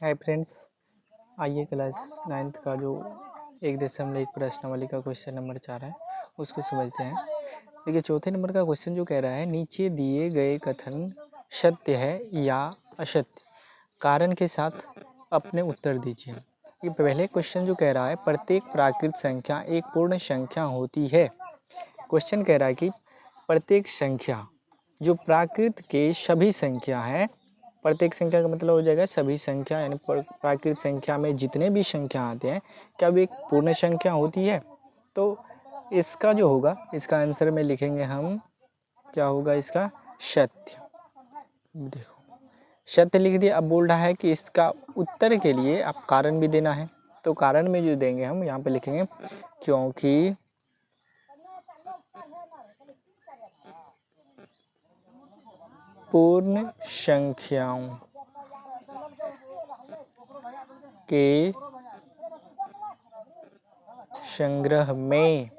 Hi friends, आइए class 9th का जो 1.1 प्रश्नावली का क्वेश्चन नंबर 4 है उसको समझते हैं। देखिए, चौथे नंबर का क्वेश्चन जो कह रहा है, नीचे दिए गए कथन सत्य है या असत्य, कारण के साथ अपने उत्तर दीजिए। ये पहले क्वेश्चन जो कह रहा है, प्रत्येक प्राकृत संख्या एक पूर्ण संख्या होती है। क्वेश्चन कह रहा है कि प्रत्येक संख्या जो प्राकृत के सभी संख्या है, प्रत्येक संख्या का मतलब हो जाएगा सभी संख्या, यानी प्राकृत संख्या में जितने भी संख्या आते हैं क्या वो एक पूर्ण संख्या होती है। तो इसका जो होगा, इसका आंसर में लिखेंगे हम, क्या होगा इसका, सत्य। देखो, सत्य लिख दिया। अब बोल रहा है कि इसका उत्तर के लिए आप कारण भी देना है, तो कारण में जो देंगे हम यहाँ पे लिखेंगे क्योंकि पूर्ण संख्याओं के संग्रह में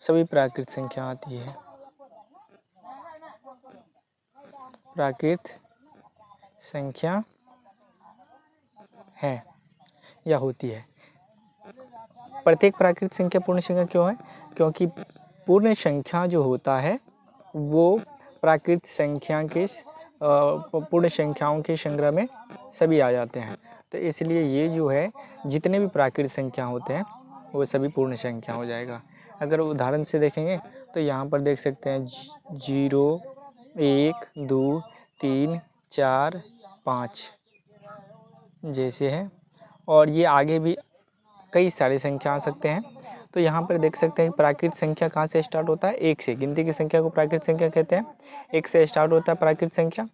सभी प्राकृत संख्या आती है, प्राकृत संख्या है या होती है। प्रत्येक प्राकृत संख्या पूर्ण संख्या क्यों है? क्योंकि पूर्ण संख्या जो होता है वो प्राकृत संख्या के पूर्ण संख्याओं के संग्रह में सभी आ जाते हैं। तो इसलिए ये जो है, जितने भी प्राकृत संख्या होते हैं वो सभी पूर्ण संख्या हो जाएगा। अगर उदाहरण से देखेंगे तो यहाँ पर देख सकते हैं 0, 1, 2, 3, 4, 5 जैसे है, और ये आगे भी कई सारे संख्या आ सकते हैं। तो यहाँ पर देख सकते हैं प्राकृत संख्या कहाँ से स्टार्ट होता है, 1 से। गिनती की संख्या को प्राकृत संख्या कहते हैं। 1 से स्टार्ट होता है प्राकृत संख्या,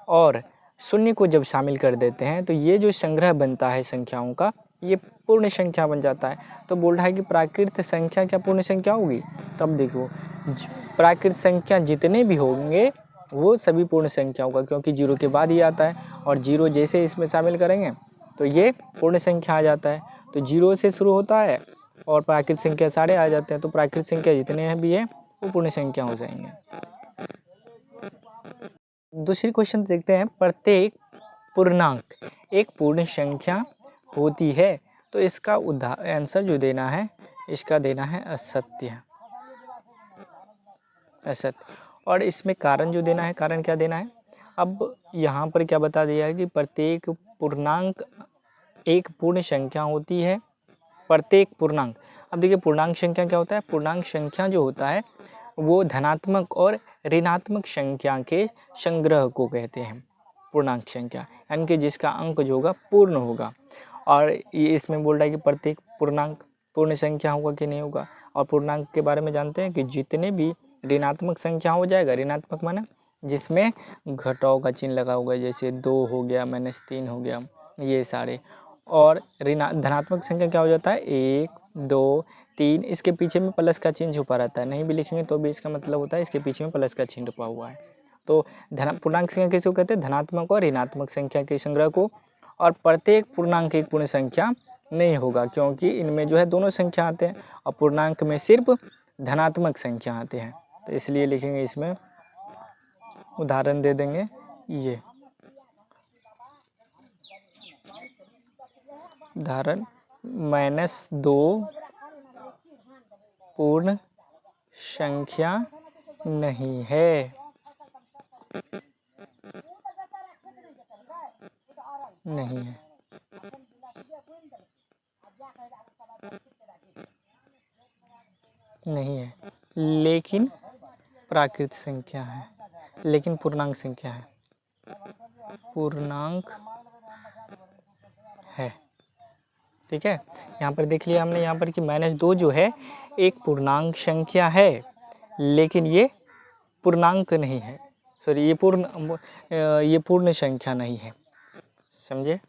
और शून्य को जब शामिल कर देते हैं तो ये जो संग्रह बनता है संख्याओं का, ये पूर्ण संख्या बन जाता है। तो बोल रहा है कि प्राकृत संख्या क्या पूर्ण संख्या होगी। तब देखो, प्राकृत संख्या जितने भी होंगे वो सभी पूर्ण संख्या होगा, क्योंकि 0 के बाद ही आता है, और 0 जैसे इसमें शामिल करेंगे तो ये पूर्ण संख्या आ जाता है। तो 0 से शुरू होता है और प्राकृत संख्या सारे आ जाते हैं, तो प्राकृत संख्या जितने भी है वो पूर्ण संख्या हो जाएंगे। दूसरी क्वेश्चन देखते हैं, प्रत्येक पूर्णांक एक पूर्ण संख्या होती है। तो इसका आंसर जो देना है, इसका देना है असत्य, असत्य। और इसमें कारण जो देना है, कारण क्या देना है। अब यहाँ पर क्या बता दिया है कि प्रत्येक पूर्णांक एक पूर्ण संख्या होती है, प्रत्येक पूर्णांक। अब देखिए, पूर्णांक संख्या क्या होता है। पूर्णांक संख्या जो होता है वो धनात्मक और ऋणात्मक संख्या के संग्रह को कहते हैं पूर्णांक संख्या, यानी कि जिसका अंक जो होगा पूर्ण होगा। और ये इसमें बोल रहा है कि प्रत्येक पूर्णांक पूर्ण संख्या होगा कि नहीं होगा। और पूर्णांक के बारे में जानते हैं कि जितने भी ऋणात्मक संख्या हो जाएगा, ऋणात्मक माने जिसमें घटाव का चिन्ह लगा होगा, जैसे 2 हो गया, -3 हो गया, ये सारे। और धनात्मक संख्या क्या हो जाता है, 1, 2, 3, इसके पीछे में प्लस का चिन्ह छुपा रहता है। नहीं भी लिखेंगे तो भी इसका मतलब होता है इसके पीछे में प्लस का चिन्ह छुपा हुआ है। तो पूर्णांक संख्या किसको कहते हैं, धनात्मक और ऋणात्मक संख्या के संग्रह को। और प्रत्येक पूर्णांक एक पूर्ण संख्या नहीं होगा, क्योंकि इनमें जो है दोनों संख्या आते हैं और पूर्णांक में सिर्फ धनात्मक संख्या आते हैं। तो इसलिए लिखेंगे, इसमें उदाहरण दे देंगे। ये उदाहरण, -2 पूर्ण संख्या नहीं है, नहीं है, नहीं है, लेकिन प्राकृत संख्या है, लेकिन पूर्णांक संख्या है, पूर्णांक है। ठीक है, यहाँ पर देख लिया हमने यहाँ पर कि -2 जो है एक पूर्णांक संख्या है, लेकिन ये पूर्णांक नहीं है, सॉरी, ये पूर्ण संख्या नहीं है। समझे।